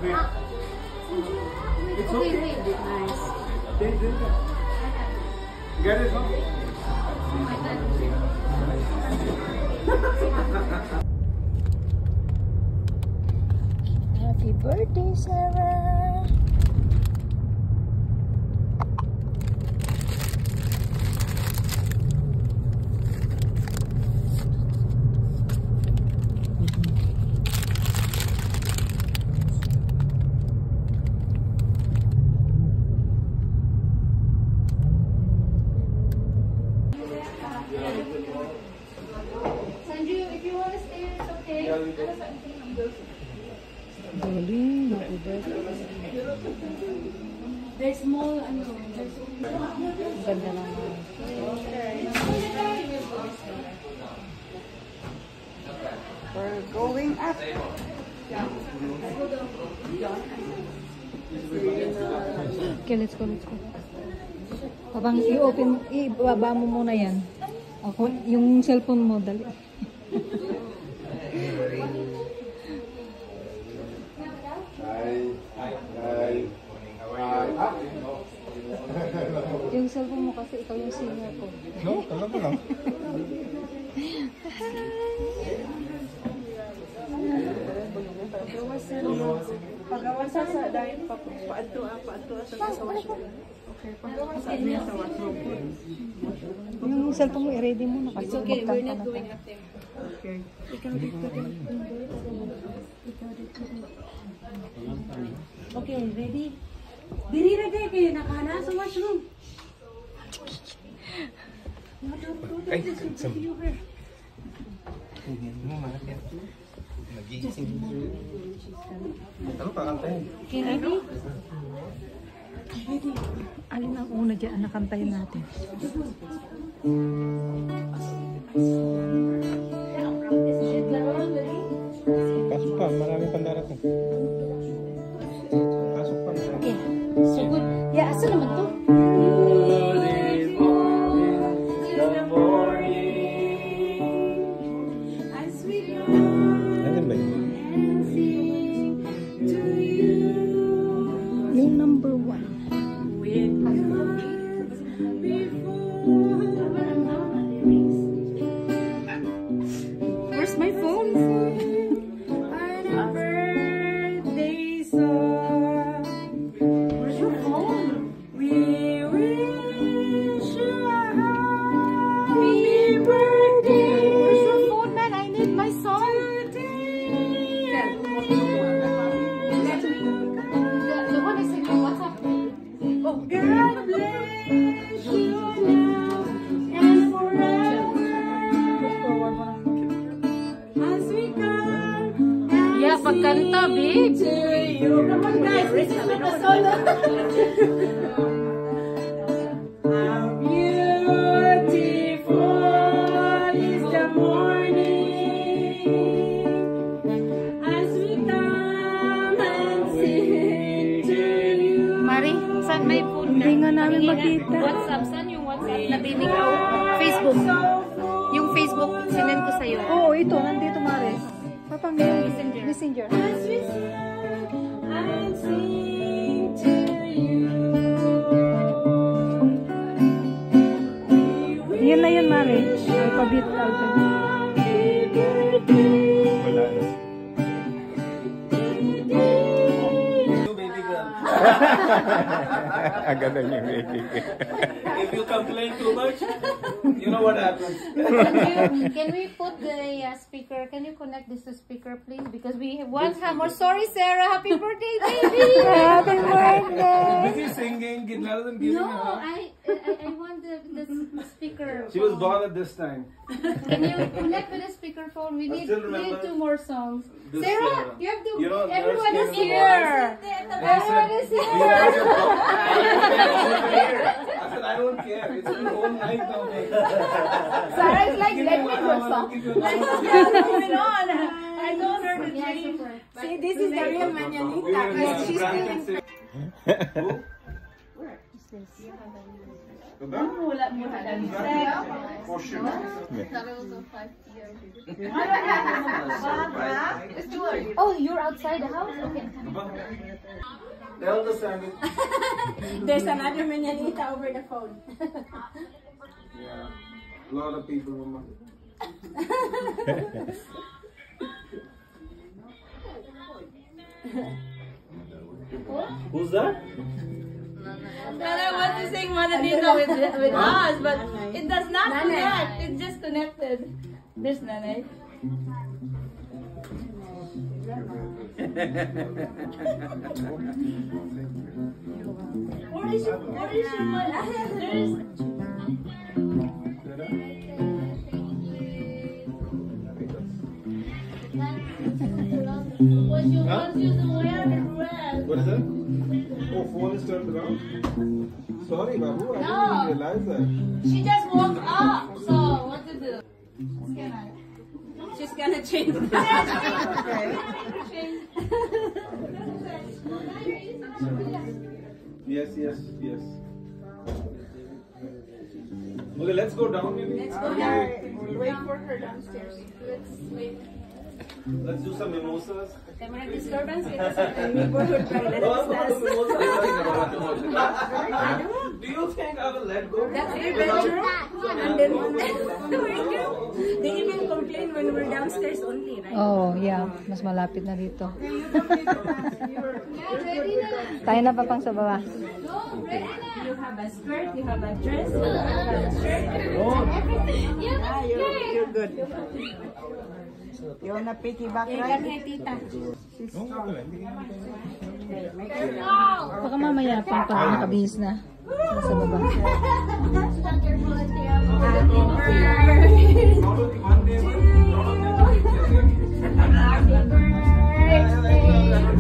It's okay. Nice. Get it, huh? Happy birthday, Sarah! Sanju, if you want to stay, it's okay. Galing, happy birthday. There's more, ano, there's... Ganda naman. We're going up. Okay, let's go, let's go. Habang i-open, ibaba mo muna yan. Ako, yung cellphone mo, dali. Yung cellphone mo kasi ikaw yung singer ko. No, alam mo lang. Pagawasa sa dahil paadto sa washroom. Okay, pagawasa sa washroom. Yung cellphone mo, i-ready mo na kasi. It's okay, we're not going up there. Okay. Okay, ready? Diri na kayo nakahana sa washroom. Ay, sabi. Mo mga yan. Nag-iising. Ano pa kantayin? Okay, ready? Alin ang una dyan? Nakantayin natin. Pasok pa, marami pang darating. Pasok pa. Okay, so good. Yeah, asa naman to? Ano ba yun? Yung number 1. Where's my phone? Where's your phone? Happy birthday! Where's your phone, man? I need my song. The one I sent you on WhatsApp. Oh, God bless you now and forever. As we come and pagkanta, babe. Come on, guys. This is the solo. How beautiful is the morning as we come and sing to you. Mari, saan may phone? Hindi nga namin makita. WhatsApp, saan yung WhatsApp? Narinig ako. Facebook. Yung Facebook, sinend ko sa'yo. Oo, ito. Nandito, Mare. Papang Messenger. Messenger. As we sing and sing to you. Yan na yun, Mare. Ay, pabit album. Wala na. You baby girl. Ganun yung baby girl. If you complain too much, you know what happens. Can we put the speaker? Can you connect this to speaker, please? Because we want more. Sorry, Sarah. Happy birthday, baby. Happy birthday! Busy singing, rather than giving No, her. I want the speaker. She was born at this time. Can you connect with the speaker phone? We need still remember 2 more songs. this, Sarah, you have to. you know, Everyone is Nurse came in the here. Everyone is You here. guys are I said, I don't care. It's your own night now, babe. Sarah is like, let me do song. Going on. I told her to Yeah, dream. super. See, this is the real Manyanita. Because she's still in. Who? this? Wala mo halang sex. For sure. Oh, you're outside the house? Okay. Tell the sandwich. There's another manyanita over the phone. Yeah. A lot of people, Mama. Who's that? And I want to sing Mananita with us, but it does not connect. It's just connected. There's Nanay. Where is your Was you want you to wear the dress? What is that? Oh, phone is turned around? Sorry, Babu. I didn't even realize that. She just woke up, so what to do? She's gonna change. Yes, yes, yes. Okay, let's go down maybe. Let's go there. Wait for her downstairs. Let's wait. Let's do some mimosas. Camera disturbance because of the neighborhood toilet Oh, is do you think I will let go? That's their bedroom. And then they even complain when we're downstairs only, right? Oh, yeah. Mas malapit na dito. Tayo na pa pang sa baba. You have a skirt, you have a dress, you have a shirt. You're good. You wanna piggyback, Yan right? kay tita. Baka mamaya pang pag nakabihis na. Nasa baba.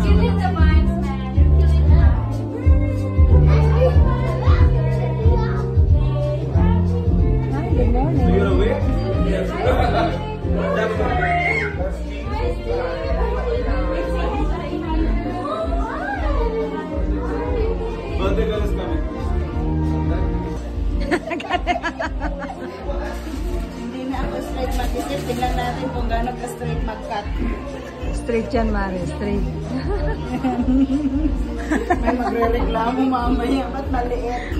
Killing the vibes, man. You're killing the Hi, good morning. You're awake? Yes. Birthday girl is coming. Hindi na ako straight mag-isip. Tingnan natin kung gaano ka-straight mag-cut. Straight yan, Mare. Straight. May magre-reklamo mamaya. Ba't maliit?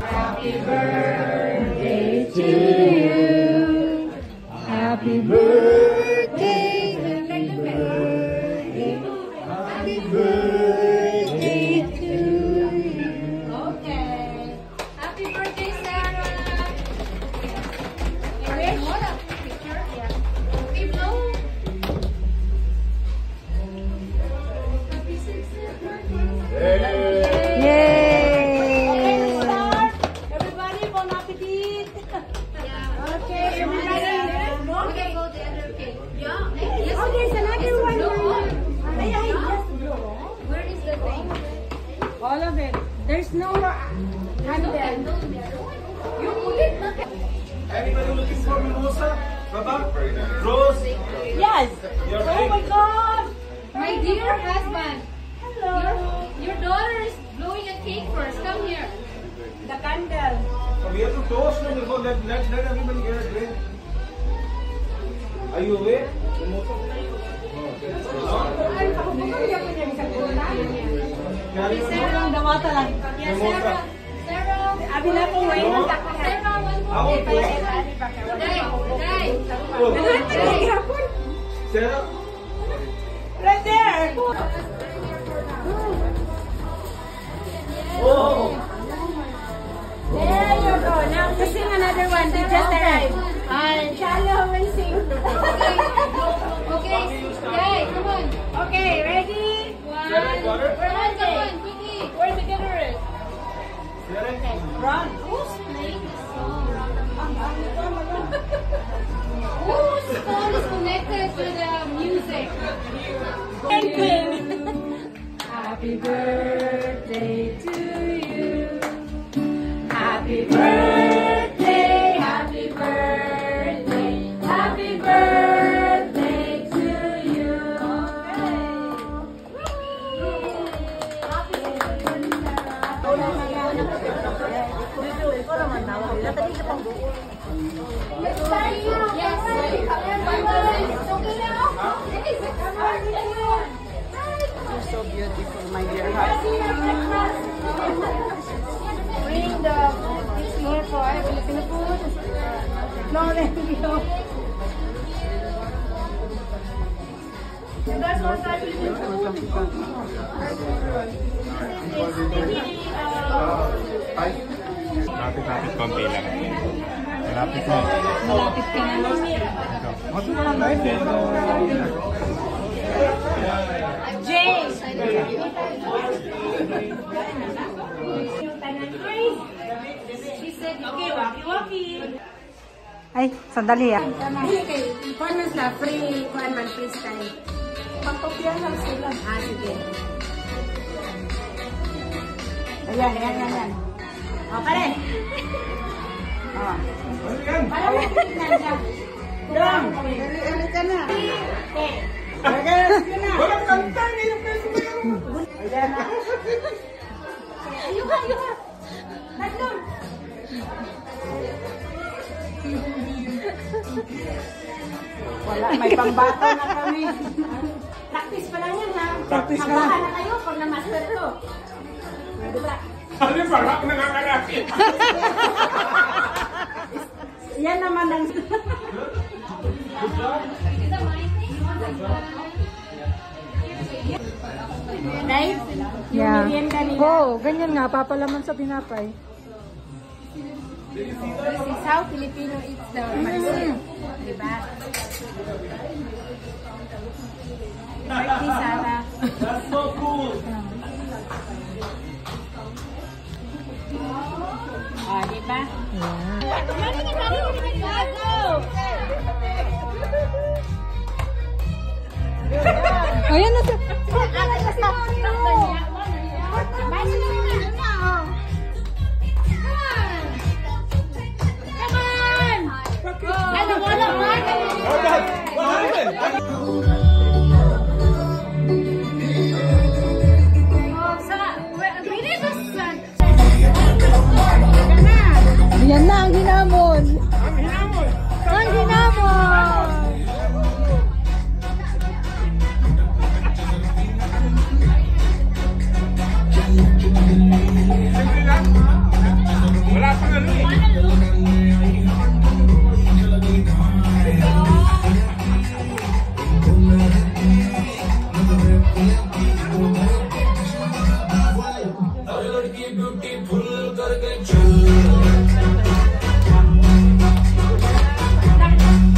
Happy birthday to you. Happy birthday to you. Okay. Happy birthday, Sarah. Okay, hold up. Picture. Yeah. Okay, blow. Happy 60th birthday. Yay! Start. Everybody, bon appetit. Yeah. Okay, everybody. Okay, go the other cake. Yeah. Yes. Oh, there's another one. Blow. Ay, just blow. Where is the thing? All of it. There's no handle. You put it. Anybody looking for mimosa? Baba? Rose? Yes. You're Oh my God. My dear husband. Hello. Your daughter is blowing a cake first. Come here. The candle. We have to toast them before let everybody get a drink. Are you awake? Sarah, dawata lang. Yes, Sarah. Sarah. Abi na po, wait na sa Sarah, one How more. about toast? Sarah? Right there. Oh! There you go. Now to sing another one. They just arrived. Shallow will sing. Okay. Okay, come on. Okay, ready? Sarah, got it? Come on, quickly. Where's the guitarist? Sarah? Run. Who's playing this song? Whose phone is connected to the music? Happy birthday to you. Happy birthday, happy birthday, happy birthday to you. You're so beautiful, my dear heart. Bring the more for Filipino food. No, thank you. You guys want to try Filipino food? Lapit-lapit konti lang. Malapit na. Malapit ka na. What's the one night? Jay! She said, Okay, waki-waki. Ay, sandali ah. Kuan man sila, free, kuan man, free style. Pagkopyan lang sila. Sige. Ayan. O, pare. O. Para mo tignan siya. Dong. Ulit ka na. Okay. Sige na. Walang kanta ngayon kasi Ayan na. Ayuha. Tatlong. Wala, may pambato na kami. Practice pa lang yan, ha? Practice ka Kabahan na kayo pag na-master to. Diba? Ano yung parang nangangarapin? Yan naman ang... Right? Yung Yeah. merienda nila. Oh, ganyan nga, papalaman sa tinapay. This is how Filipino eats the pancit. Diba? Birthday, Sarah. That's so cool. Oh, diba? Ayan na sa... Yan na ang hinamon. Ang hinamon. Wala pang ano eh.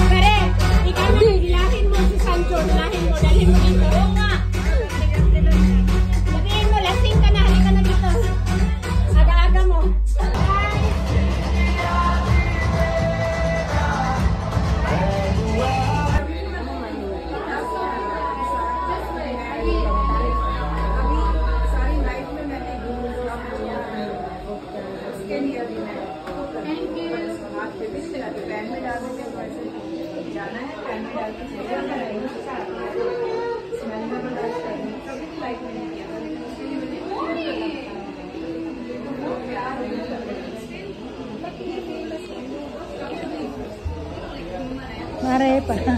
Pare, ikaw na hilahin mo si Sancho. Hilahin mo, dalhin mo dito. Oo nga. Sabihin mo, lasing ka na. Halika na dito. Aga-aga mo. pala.